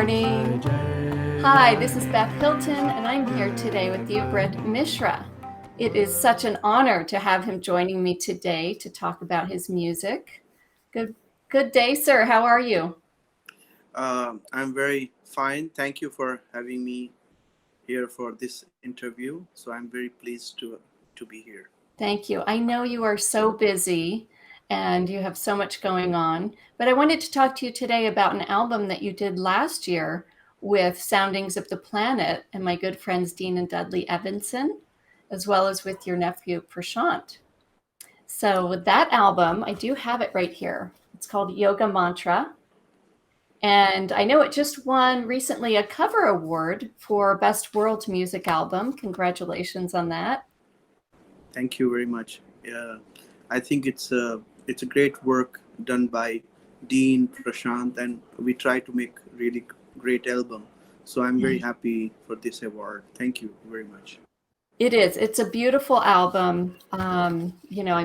morning. Hi, this is Beth Hilton, and I'm here today with Deobrat Mishra. It is such an honor to have him joining me today to talk about his music. Good day, sir. How are you? I'm very fine. Thank you for having me here for this interview. So I'm very pleased to be here. Thank you. I know you are so busy and you have so much going on, but I wanted to talk to you today about an album that you did last year with Soundings of the Planet and my good friends Dean and Dudley Evenson, as well as with your nephew Prishant. So with that album, I do have it right here. It's called Yoga Mantra. And I know it just won recently a cover award for Best World Music Album. Congratulations on that. Thank you very much. I think it's a great work done by Dean, Prashant, and we try to make really great album. So I'm very happy for this award. Thank you very much. It is. It's a beautiful album. I'm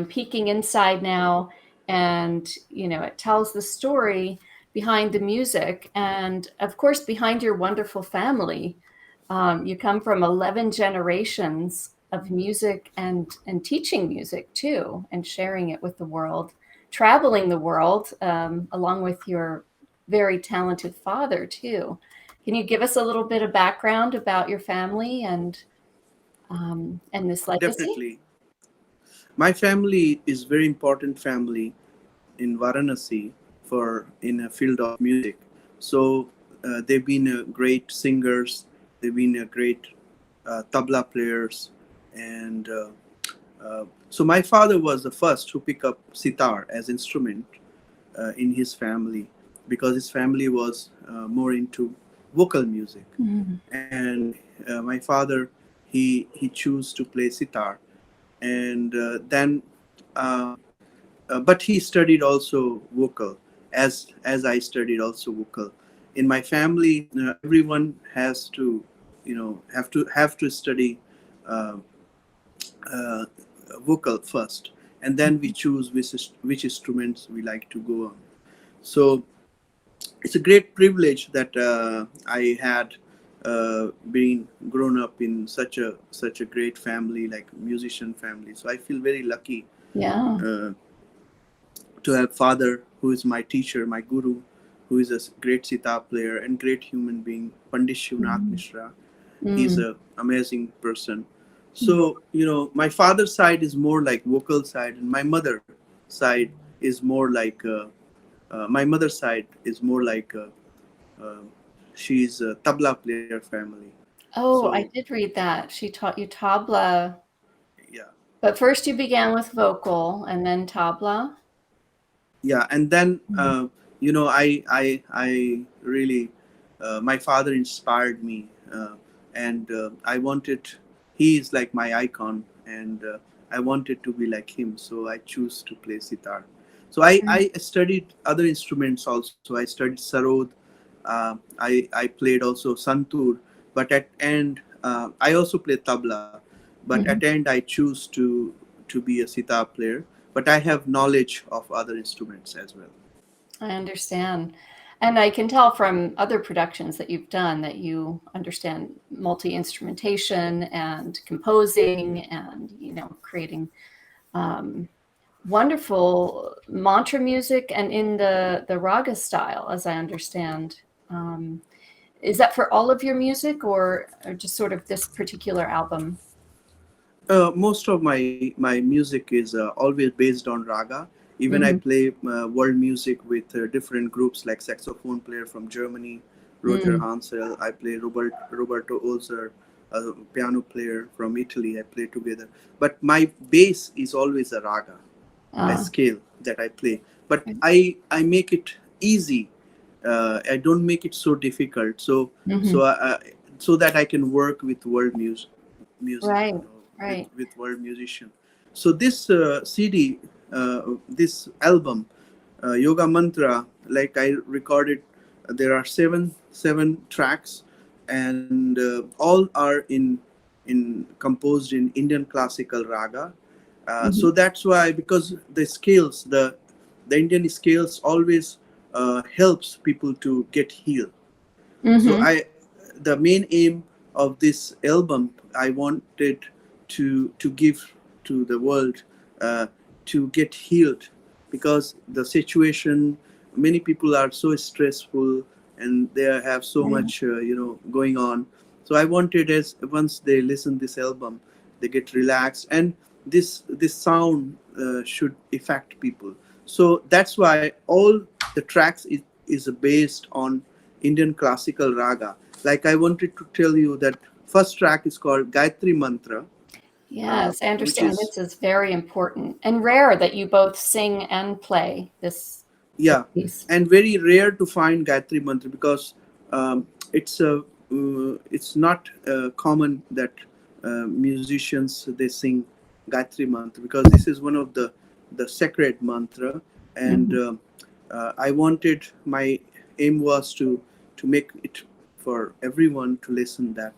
peeking inside now, and it tells the story behind the music, and of course, behind your wonderful family. You come from 11 generations of music and teaching music too, and sharing it with the world, traveling the world along with your very talented father too. Can you give us a little bit of background about your family and this legacy? Definitely. My family is very important family in Varanasi for in a field of music. So they've been great singers. They've been great tabla players, and so my father was the first to pick up sitar as instrument in his family because his family was more into vocal music, and my father he chose to play sitar, and then. But he studied also vocal as I studied also vocal. In my family, everyone has to, have to study uh, uh, vocal first, and then we choose which instruments we like to go on. So it's a great privilege that I had been grown up in such a great family, like musician family. So I feel very lucky Yeah. uh, to have father who is my teacher, my guru, who is a great sitar player and great human being, Pandit Naad Mm. Mishra. He's Mm. an amazing person. So, my father's side is more like vocal side, and my mother side is more like my mother's side is more like uh, she's a tabla player family. Oh, So I did read that. She taught you tabla, yeah, but first you began with vocal and then tabla. yeah, and then Mm. I really my father inspired me, and I wanted he is like my icon, and I wanted to be like him, so I choose to play sitar. So I studied other instruments also. I studied sarod. I played also santur, but at end I also played tabla, but at Mhm. end I choose to be a sitar player, but I have knowledge of other instruments as well. I understand. And I can tell from other productions that you've done that you understand multi-instrumentation and composing and, creating um, wonderful mantra music and in the raga style, as I understand. Um, is that for all of your music or just sort of this particular album? Most of my music is always based on raga. Even I Hmm. play world music with different groups like saxophone player from Germany, Roger Mm. Hansel. I play Roberto Olzer, a piano player from Italy. I play together. But my bass is always a raga, a Uh, scale that I play. But I make it easy. I don't make it so difficult. So mhm. so so that I can work with world music, Right, with right. world musician. So this CD, this album, Yoga Mantra, like I recorded, there are seven tracks, and all are in composed in Indian classical raga. Mhm. So that's why, because the scales, the Indian scales always helps people to get healed. So Mm-hmm. the main aim of this album, I wanted to give to the world, uh, to get healed, because the situation, many people are so stressful and they have so Right. much going on. So I wanted, as once they listen this album, they get relaxed, and this sound should affect people. So that's why all the tracks is based on Indian classical raga. Like, I wanted to tell you that first track is called Gayatri Mantra, Yes, I which understand. is, This is very important and rare that you both sing and play this yeah, piece. and very rare to find Gayatri Mantra, because it's not common that musicians they sing Gayatri Mantra, because this is one of the sacred mantra. And Mm-hmm. I wanted, my aim was to make it for everyone to listen that,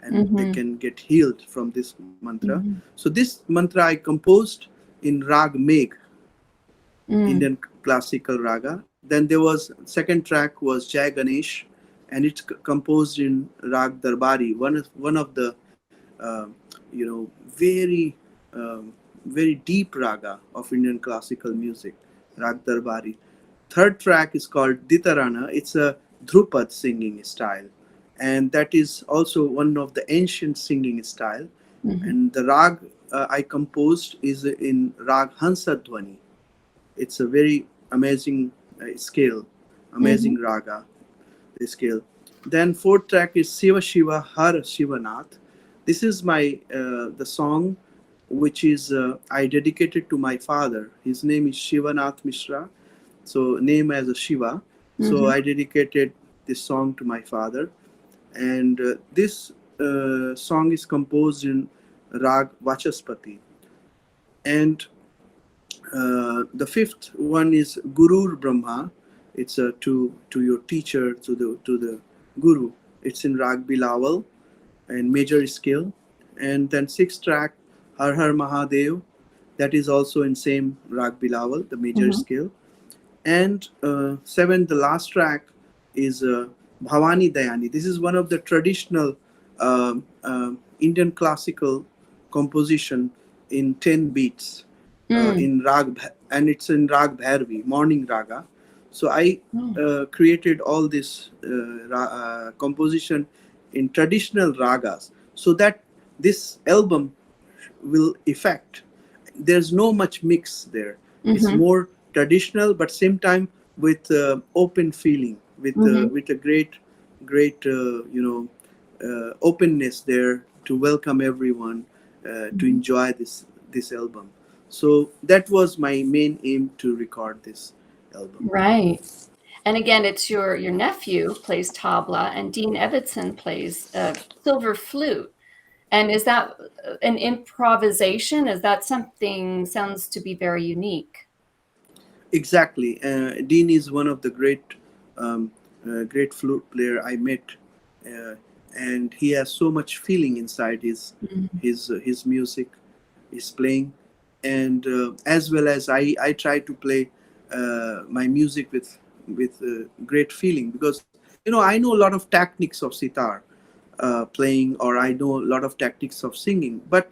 and they Mm-hmm. can get healed from this mantra. Mm-hmm. So this mantra I composed in Rag Megh, Mm. Indian classical raga. Then there was second track was Jai Ganesh, and it's composed in Rag Darbari, one of the very very deep raga of Indian classical music, Rag Darbari. Third track is called Ditarana. It's a Dhrupad singing style, and that is also one of the ancient singing style. Mm-hmm. And the rag I composed is in Rag Hansadhwani. It's a very amazing scale, Mm-hmm. amazing raga scale. Then fourth track is Shiva Shiva Har Shivanath. This is my the song which is I dedicated to my father. His name is Shivanath Mishra, so name as a Shiva. So Mm-hmm. I dedicated this song to my father, and this song is composed in Rag Vachaspati. And the fifth one is Gurur Brahma. It's to your teacher, to the guru. It's in Rag Bilawal and major scale. And then sixth track, Har Har Mahadev. That is also in same Rag Bilawal, the major Mm-hmm. scale. And seventh, the last track is Bhavani Dayani. This is one of the traditional Indian classical composition in 10 beats Mm. in rag, and it's in Rag Bhairavi, morning raga. So I Oh. created all this composition in traditional ragas, so that this album will affect. There's no much mix there. It's Mm-hmm. more traditional, but same time with open feeling, Mm-hmm. with a great openness there to welcome everyone to Mm-hmm. enjoy this album. So that was my main aim to record this album. Right. And again, it's your nephew plays tabla, and Dean Evenson plays silver flute. And is that an improvisation? Is that something sounds to be very unique? Exactly. Dean is one of the great flute player I met, uh, and he has so much feeling inside Mhm. his music, his playing, and as well as I try to play my music with great feeling, because I know a lot of techniques of sitar playing, or I know a lot of tactics of singing, but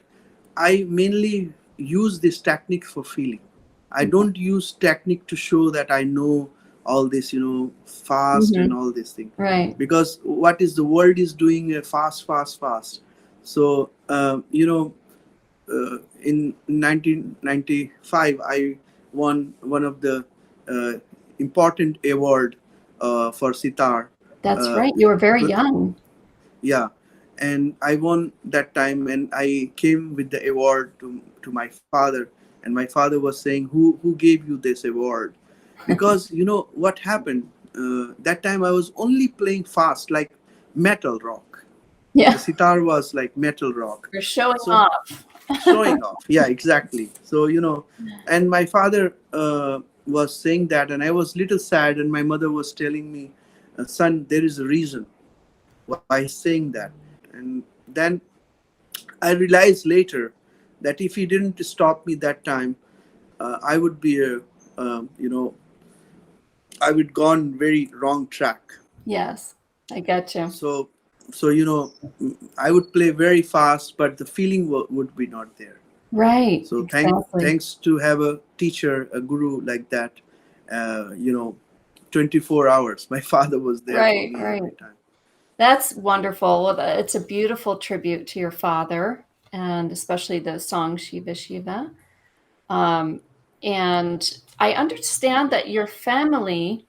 I mainly use this technique for feeling. I don't use technique to show that I know all this, fast and Mhm. all this thing, Right. because what is the world is doing fast, fast, fast. So in 1995, I won one of the uh, important award for sitar. That's Uh, right. You were very but young. yeah, and I won that time, and I came with the award to my father, and my father was saying, who gave you this award? Because what happened, that time I was only playing fast, like metal rock. The Yeah. sitar was like metal rock. You're showing So off. showing off, yeah, exactly. So and my father was saying that, and I was little sad, and my mother was telling me, son, there is a reason why he's saying that. And then I realized later that if he didn't stop me that time, I would be um, you know I would gone very wrong track. Yes. I get you. So I would play very fast, but the feeling would be not there. Right, So exactly. thanks to have a teacher, a guru like that, 24 hours. My father was there for Right, me right. every time. That's wonderful. Well, it's a beautiful tribute to your father, and especially the song Shiva Shiva. Um, and I understand that your family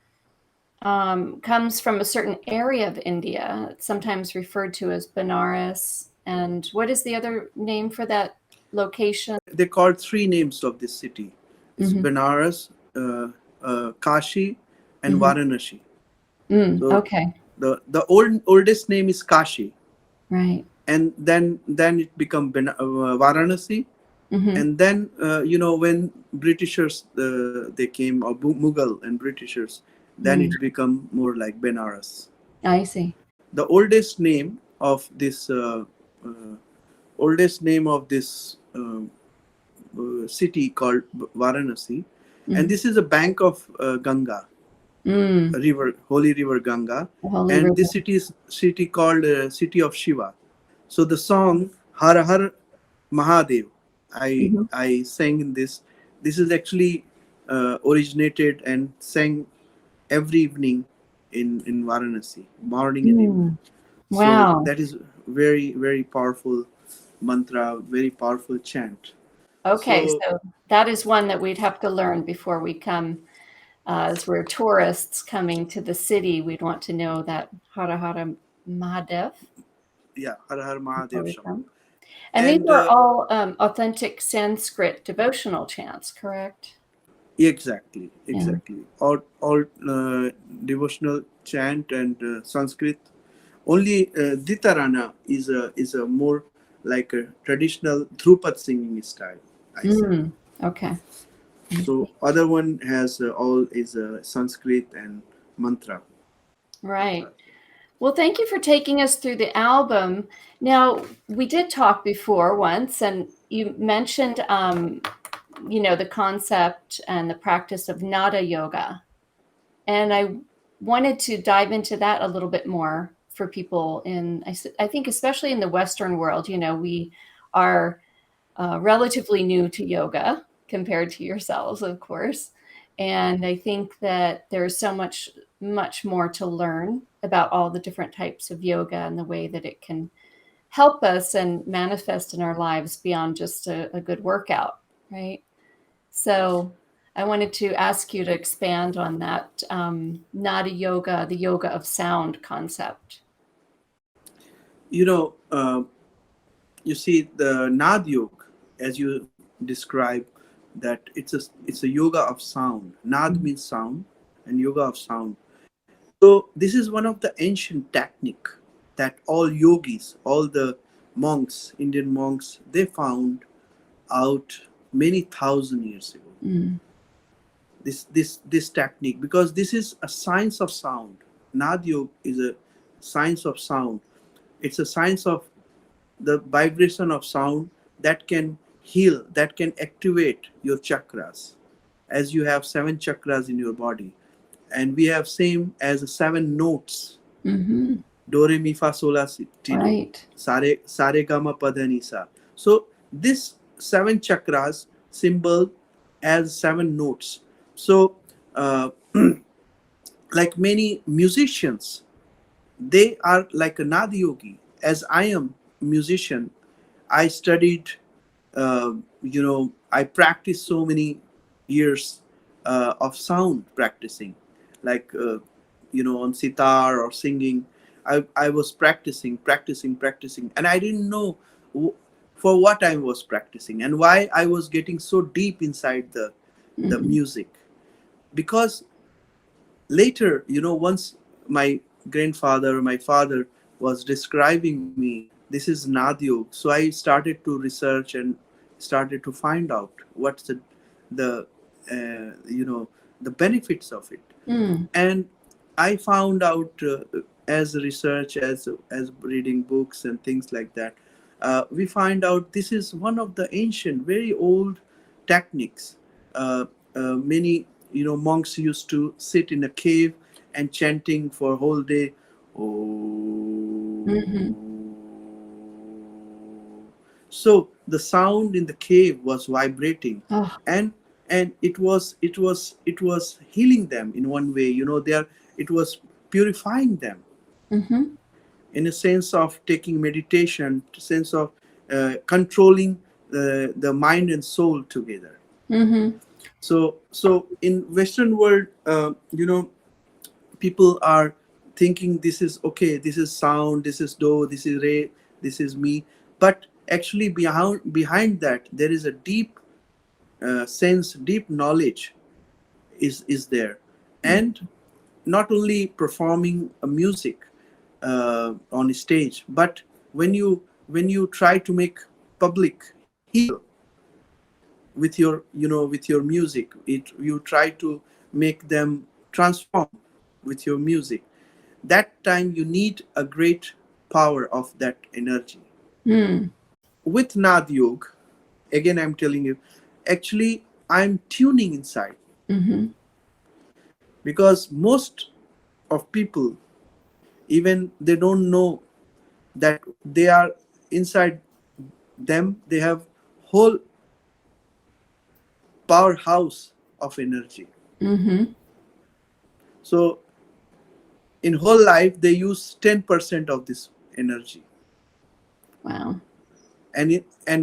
comes from a certain area of India. It's sometimes referred to as Benares. And what is the other name for that location? They called three names of this city. It's Mm-hmm. Benares, Kashi, and Mm-hmm. Varanasi. So Okay. the oldest name is Kashi, Right. and then it become Varanasi, Mm-hmm. and then when Britishers they came, or Mughal and Britishers, then Mm. it become more like Benares. I see. The uh, oldest name of this city called Varanasi, and Mm. this is a bank of Ganga Mm. river, holy river Ganga, The Holy and River. this city called city of Shiva. So the song Har Har Mahadev, Mm-hmm. I sang in this. This is actually originated and sang every evening in Varanasi, morning and evening. Mm. So Wow. that is very very powerful mantra, very powerful chant. Okay, So so that is one that we'd have to learn before we come, as we're tourists coming to the city. We'd want to know that Hara Hara Mahadev yeah, Har Har before Mahadev we Shambhu. come. And these And are all authentic Sanskrit devotional chants, correct? exactly, Yeah. exactly. All devotional chant and Sanskrit. Only Ditarana is a more like a traditional Dhrupad singing style, I say. Mm. Okay. I So see. other one has all is Sanskrit and mantra. Right. Well, thank you for taking us through the album. Now, we did talk before once, and you mentioned, the concept and the practice of Nada Yoga. And I wanted to dive into that a little bit more for people I think, especially in the Western world. We are relatively new to yoga compared to yourselves, of course. And I think that there's so much more to learn about all the different types of yoga and the way that it can help us and manifest in our lives beyond just a good workout, right? So I wanted to ask you to expand on that Nada Yoga, the yoga of sound concept. You know, you see the Naad Yoga, as you describe, that it's a yoga of sound. Naad Mhm. means sound, and yoga of sound. So this is one of the ancient technique that all yogis, all the monks, Indian monks, they found out many thousand years ago. Mm. This technique, because this is a science of sound. Naad Yoga is a science of sound. It's a science of the vibration of sound that can heal, that can activate your chakras, as you have seven chakras in your body, and we have same as seven notes: Mm-hmm. do re mi fa sol la ti do, Right. sare ga ma pa dha ni sa. So this seven chakras symbol as seven notes. So uh, like many musicians, they are like a Nadi yogi. As I am a musician, I studied, I practiced so many years of sound practicing, like, on sitar or singing. I was practicing, and I didn't know w- for what I was practicing and why I was getting so deep inside the Mm-hmm. music. Because later, once my grandfather, my father was describing me, this is Nadyog. So I started to research and started to find out what's the the benefits of it. Mm. And I found out, as research, as reading books and things like that, we find out this is one of the ancient, very old techniques. Many monks used to sit in a cave and chanting for a whole day Mm-hmm. So the sound in the cave was vibrating, Oh. and it was healing them in one way. It was purifying them Mm-hmm. in a sense of taking meditation, sense of controlling the mind and soul together. Mm-hmm. So in Western world, people are thinking this is okay, this is sound, this is do, this is re, this is me. But actually behind that there is a deep sense, deep knowledge is there. And not only performing a music on a stage, but when you try to make public heal with your music, you try to make them transform with your music. That time you need a great power of that energy. Mm. With Naad Yoga, again I'm telling you, actually I'm tuning inside, Mm-hmm. because most of people, even they don't know that they are inside them, they have whole powerhouse of energy. Mm-hmm. So in whole life they use 10% of this energy, Wow. and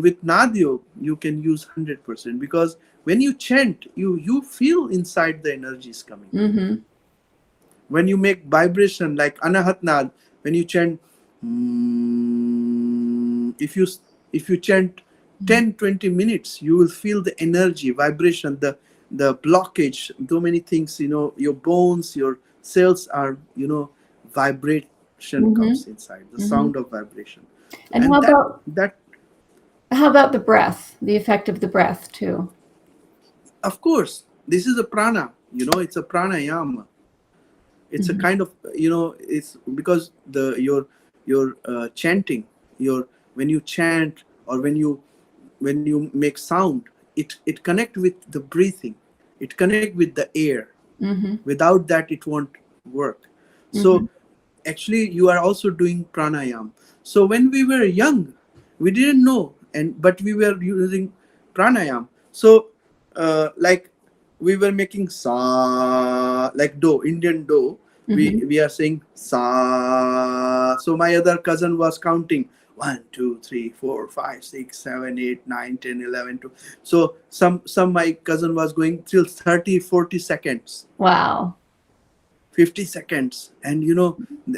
with Nadyo you can use 100%, because when you chant, you feel inside the energy is coming. Mm-hmm. When you make vibration like Anahat Nad, when you chant, if you chant 10-20 minutes, you will feel the energy vibration, the blockage, so many things, your bones, your cells are, vibration Mm-hmm. comes inside, the Mm-hmm. sound of vibration. And And that how about the breath, the effect of the breath too? of course, this is a prana, it's a pranayama. It's a Mm-hmm. kind of, it's because your chanting, your when you chant, or when you make sound, it connect with the breathing, it connect with the air. Mm-hmm. Without that it won't work. Mm-hmm. So actually you are also doing pranayam. So when we were young, we didn't know, but we were using pranayam. So like we were making sa, like do, Indian do, Mm-hmm. we are saying sa. So my other cousin was counting 1 2 3 4 5 6 7 8 9 10 11 12. So some my cousin was going till 30-40 seconds, Wow. 50 seconds, and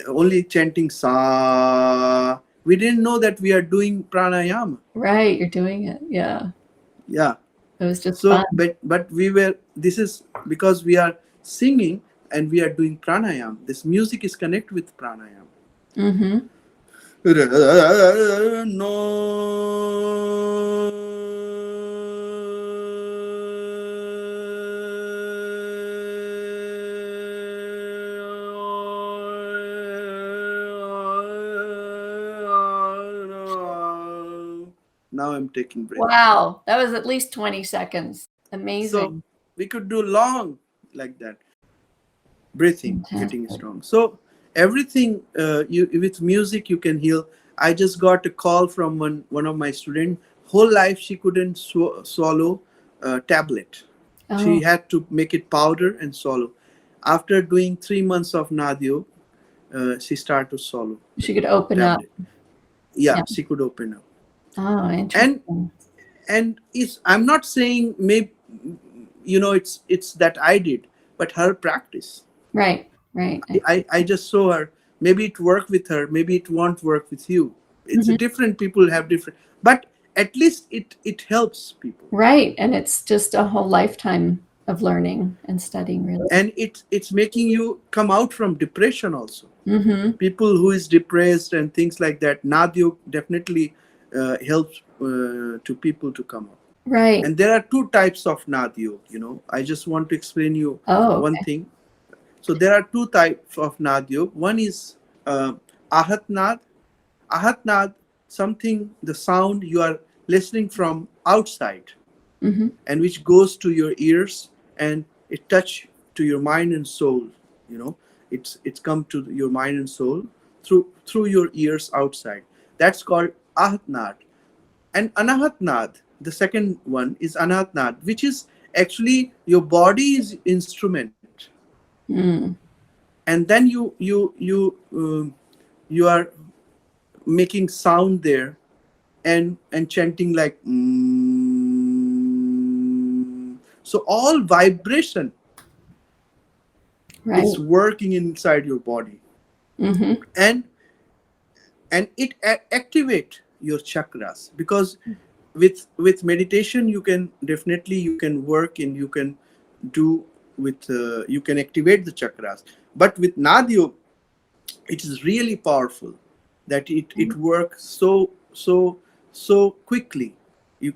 only chanting sa. We didn't know that we are doing pranayama. Right, you're doing it. Yeah. Yeah. It was just fun. So but we were, this is because we are singing and we are doing pranayam. This music is connected with pranayam. Mm-hmm. No. Now I'm taking breath. Wow. That was at least 20 seconds. So Amazing. we could do long like that. Breathing, getting Fantastic. strong. So everything, you with music you can heal. I just got a call from one of my students. Whole life she couldn't swallow a tablet. She Oh, had to make it powder and swallow. After doing 3 months of Nadio, she started to swallow she could open up. tablet. Yeah, Yeah. she could open up. Oh, and interesting. and it's, I'm not saying maybe, it's that I did, but her practice. Right, right. I just saw her. Maybe it worked with her, maybe it won't work with you. It's a Mhm. different, people have different, but at least it helps people. Right. And it's just a whole lifetime of learning and studying, really. And it's making you come out from depression also. Mm-hmm. People who is depressed and things like that, Nadio definitely helps to people to come out. Right. And there are two types of Nadio. I just want to explain you Oh, one okay. thing. So there are two types of Naad Yoga. One is Ahat Naad. Ahat Naad, something, the sound you are listening from outside, Mm-hmm. and which goes to your ears and it touch to your mind and soul, you know. It's come to your mind and soul through your ears outside. That's called Ahatnad. And Anahatnad, the second one is Anahatnad, which is actually your body is instrument, Mm. and then you are making sound there, and chanting like so all vibration Right. is working inside your body, Mm-hmm. and it activate your chakras, because with meditation you can definitely you can work and you can do with you can activate the chakras. But with Naad, it is really powerful that it works so quickly. Your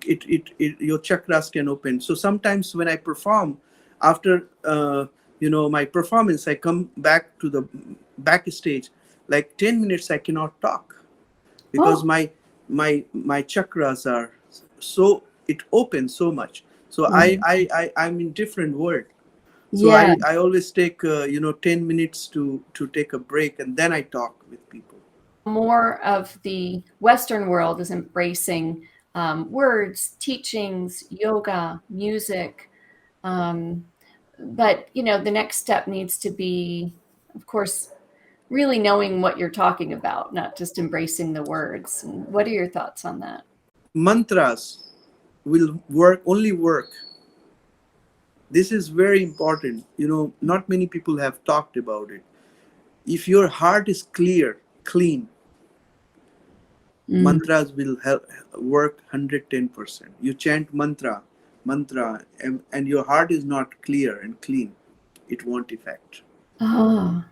chakras can open. So sometimes when I perform, after my performance, I come back to the backstage, like 10 minutes I cannot talk, because Oh. my chakras are so, it opens so much. So Mm. I'm in different world. So Yeah. I always take 10 minutes to take a break, and then I talk with people. More of the Western world is embracing words, teachings, yoga, music. Um, but, the next step needs to be, of course, really knowing what you're talking about, not just embracing the words. And what are your thoughts on that? Mantras will work. This is very important. Not many people have talked about it. If your heart is clean, Mm. mantras will help work 110%. You chant mantra, and your heart is not clear and clean, it won't affect. Oh,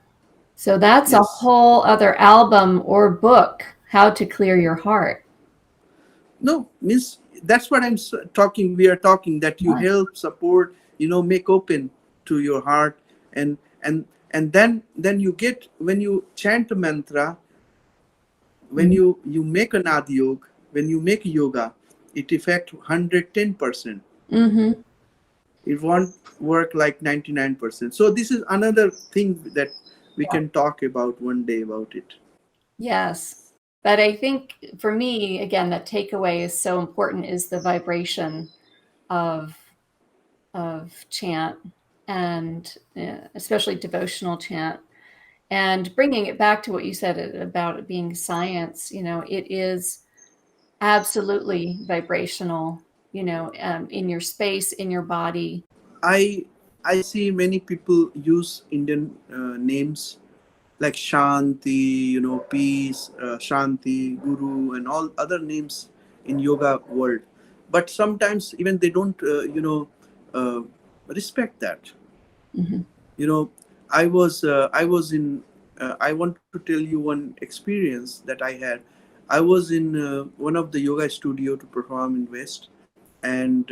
so that's a Yes. whole other album or book, How to Clear Your Heart. No, means that's what talking. We are talking that you Right. help, support, make open to your heart, and then you get, when you chant a mantra, when Mm. you make an Naad Yoga, when you make yoga, it affect 110%. Mm-hmm. It won't work like 99%. So this is another thing that we Yeah. can talk about one day about it. Yes. But I think for me, again, that takeaway is so important is the vibration of chant and especially devotional chant, and bringing it back to what you said about it being science. It is absolutely vibrational. In your space, in your body. I I see many people use Indian names like Shanti, peace, Shanti, Guru, and all other names in yoga world. But sometimes even they don't, uh, respect that. Hmm. You know, I was in. I want to tell you one experience that I had. I was in one of the yoga studio to perform in West, and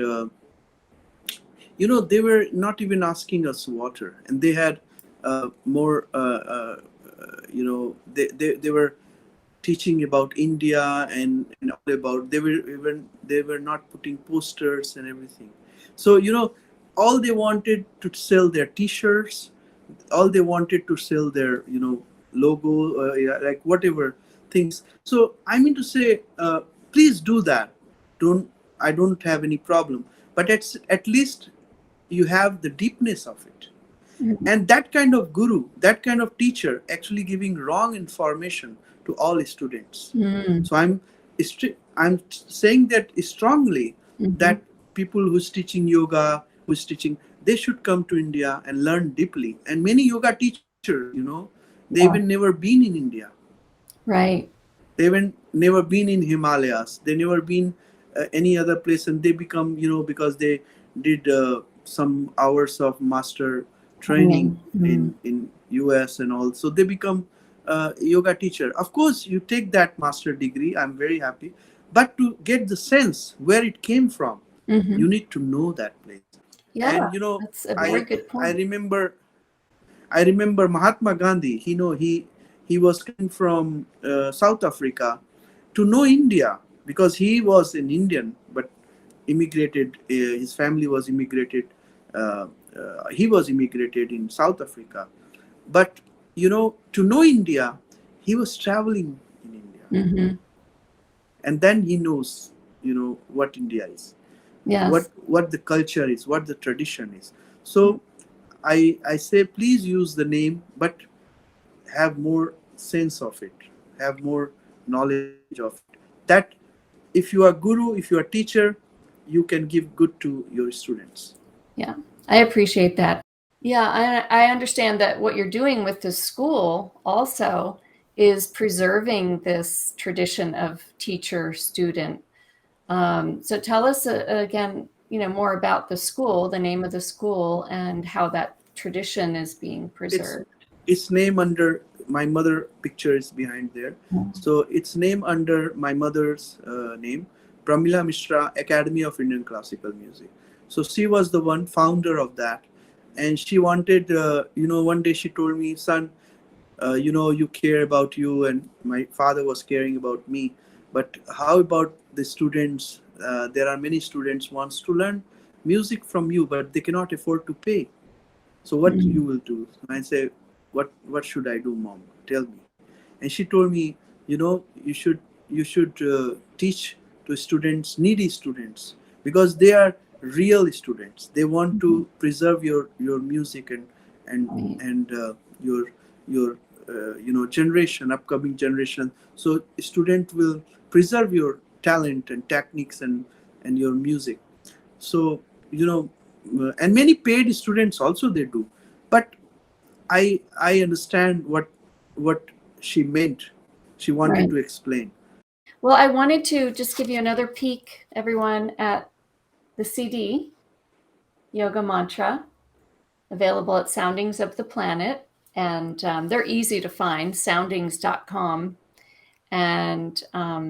they were not even asking us water, and they had more they were teaching about India, and all about, they were not putting posters and everything. So all they wanted to sell their t-shirts, all they wanted to sell their logo, yeah, like whatever things. So I mean to say, please do that. Don't I don't have any problem, but at least you have the deepness of it. And that kind of guru, that kind of teacher actually giving wrong information to all students. Mm-hmm. So I'm saying that strongly, that people who's teaching yoga, who's teaching, they should come to India and learn deeply. And many yoga teachers, they even Yeah. never been in India. Right. They haven't never been in Himalayas. They never been any other place, and they become, because they did some hours of master training Training. Mm. in US and all. So they become yoga teacher. Of course, you take that master degree. I'm very happy, but to get the sense where it came from, Mm-hmm. you need to know that place. Yeah, And that's a very I good I point. remember I remember Mahatma Gandhi. He was coming from South Africa to know India, because he was an Indian but immigrated. His family was immigrated. He was immigrated in South Africa, but to know India, he was traveling in India, Mm-hmm. and then he knows, what India is, Yes. what the culture is, what the tradition is. So I say, please use the name, but have more sense of it, have more knowledge of it. That if you are guru, if you are teacher, you can give good to your students. Yeah, I appreciate that. Yeah, I understand that what you're doing with the school also is preserving this tradition of teacher student. So tell us again, more about the school, the name of the school, and how that tradition is being it's preserved. it's named under my mother. Picture is behind there, so it's named under my mother's name, Pramila Mishra Academy of Indian Classical Music. So she was the one founder of that, and she wanted, one day she told me, son, you care about you, and my father was caring about me, but how about the students? There are many students wants to learn music from you, but they cannot afford to pay. So what you Mm. will do? And I say, what should I do, mom? Tell me. And she told me, you should teach to students, needy students, because they are real students. They want Mhm. to preserve your music, and Right. and your generation, upcoming generation. So student will preserve your talent and techniques, and your music. So, and many paid students also they do. But I understand what she meant, she wanted Right. to explain. Well, I wanted to just give you another peek, everyone, at the CD, Yoga Mantra, available at Soundings of the Planet. And they're easy to find, soundings.com. And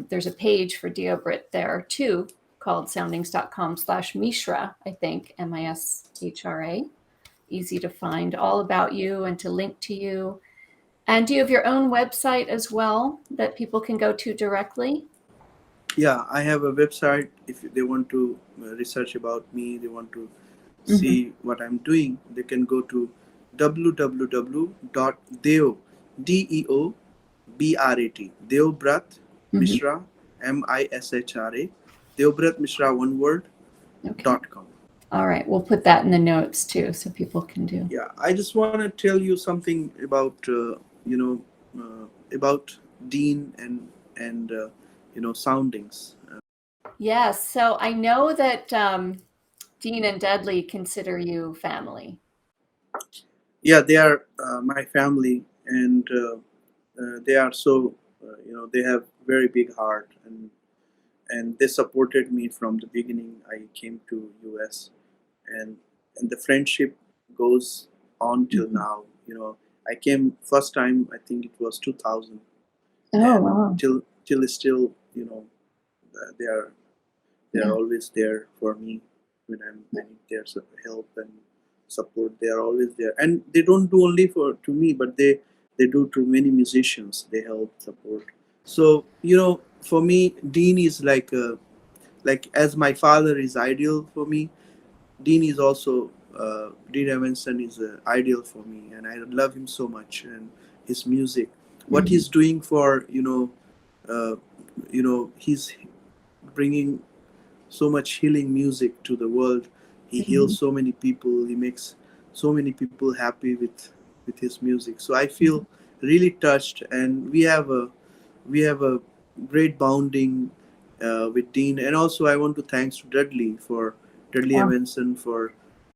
there's a page for Deobrat there too, called soundings.com/Mishra, I think, Mishra. Easy to find all about you and to link to you. And do you have your own website as well that people can go to directly? Yeah, I have a website. If they want to research about me, they want to Mm-hmm. see what I'm doing, they can go to www.deo, Deobrat, Deobrat Mm-hmm. Mishra, Mishra, Deobrat Mishra, one word, Okay. .com. All right. We'll put that in the notes too so people can do. Yeah, I just want to tell you something about you know about Dean and soundings. Yes. So I know that Dean and Dudley consider you family. Yeah, they are my family, and they are so they have very big heart, and they supported me from the beginning. I came to US, and the friendship goes on till Mhm. now. I came first time, I think it was 2000, Oh, and wow. till still, they are Yeah. always there for me when I need their help and support. They are always there, and they don't do only for to me, but they do to many musicians. They help support. So, for me, Dean is like as my father is ideal for me. Dean is also Dean Evenson is ideal for me, and I love him so much, and his music, what Mhm. he's doing for uh, he's bringing so much healing music to the world. He Mhm. heals so many people. He makes so many people happy with his music. So I feel really touched, and we have a great bonding with Dean. And also I want to thanks to Dudley Oh, Evenson for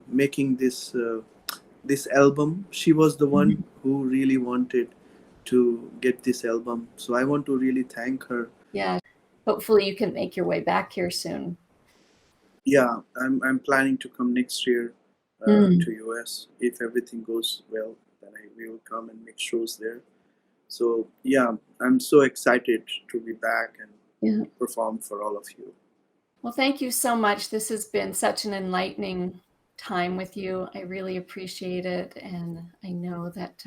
making this album. She was the mhm. one who really wanted to get this album. So I want to really thank her. Yeah. Hopefully you can make your way back here soon. Yeah, I'm planning to come next year to Mm. US. If everything goes well, then I will come and make shows there. So yeah, I'm so excited to be back and Yeah. perform for all of you. Well, thank you so much. This has been such an enlightening time with you. I really appreciate it. And I know that,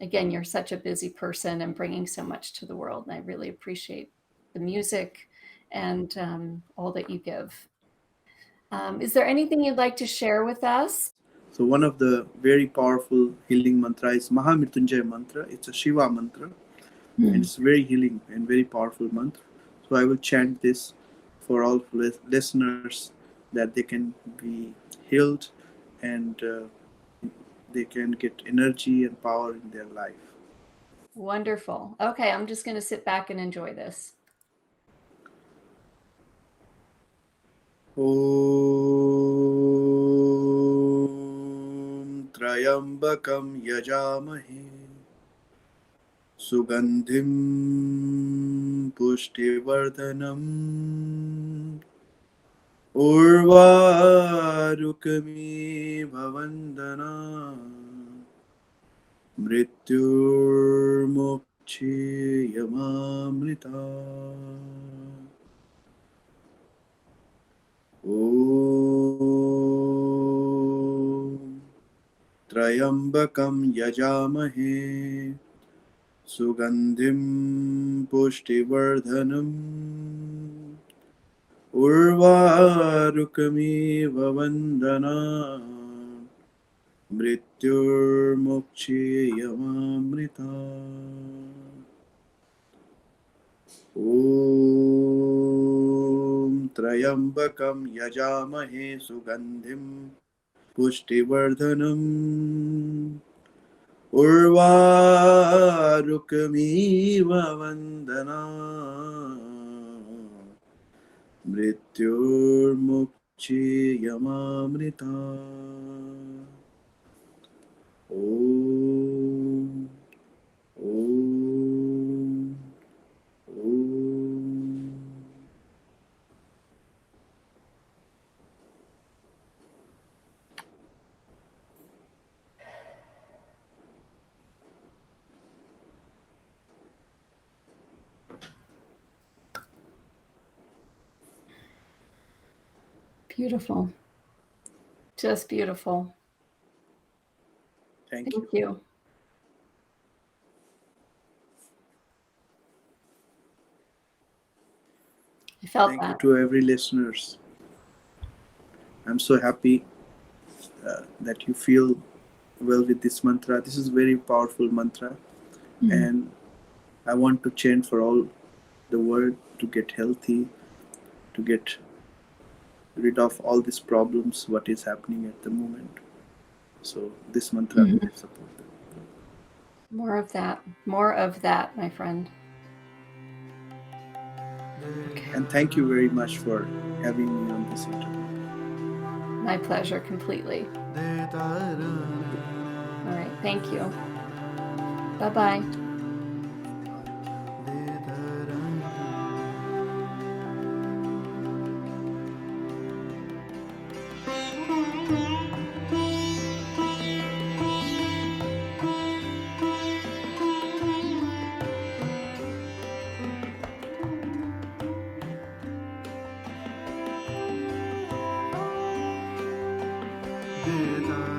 again, you're such a busy person and bringing so much to the world. And I really appreciate the music and all that you give. Is there anything you'd like to share with us? So one of the very powerful healing mantra is Mahamrityunjaya mantra. It's a Shiva mantra, and it's very healing and very powerful mantra. So I will chant this for all listeners that they can be healed and they can get energy and power in their life. Wonderful. Okay, I'm just going to sit back and enjoy this. Om Trayambakam Yajamahe Sugandhim Pushtivardhanam Urvarukami Bhavandana Mrityurmokshayamamrita. Om Trayambakam Yajamahe Sugandhim Pushtivardhanam Urvarukami Vavandana Mrityurmokshayamamrita. Om Trayambakam Yajamahe Sugandhim Pushtivardhanam Urvarukami Vavandana Mrityurmokshayamamrita. Om Om Om. Beautiful. Just beautiful. Thank Thank you. you. I felt Thank that. you to every listeners. I'm so happy that you feel well with this mantra. This is very powerful mantra, and I want to chant for all the world to get healthy, to get rid of all these problems what is happening at the moment. So this mantra will support them. More of that. More of that, my friend. Okay. And thank you very much for having me on this interview. My pleasure completely. All right. Thank you. Bye-bye. Deda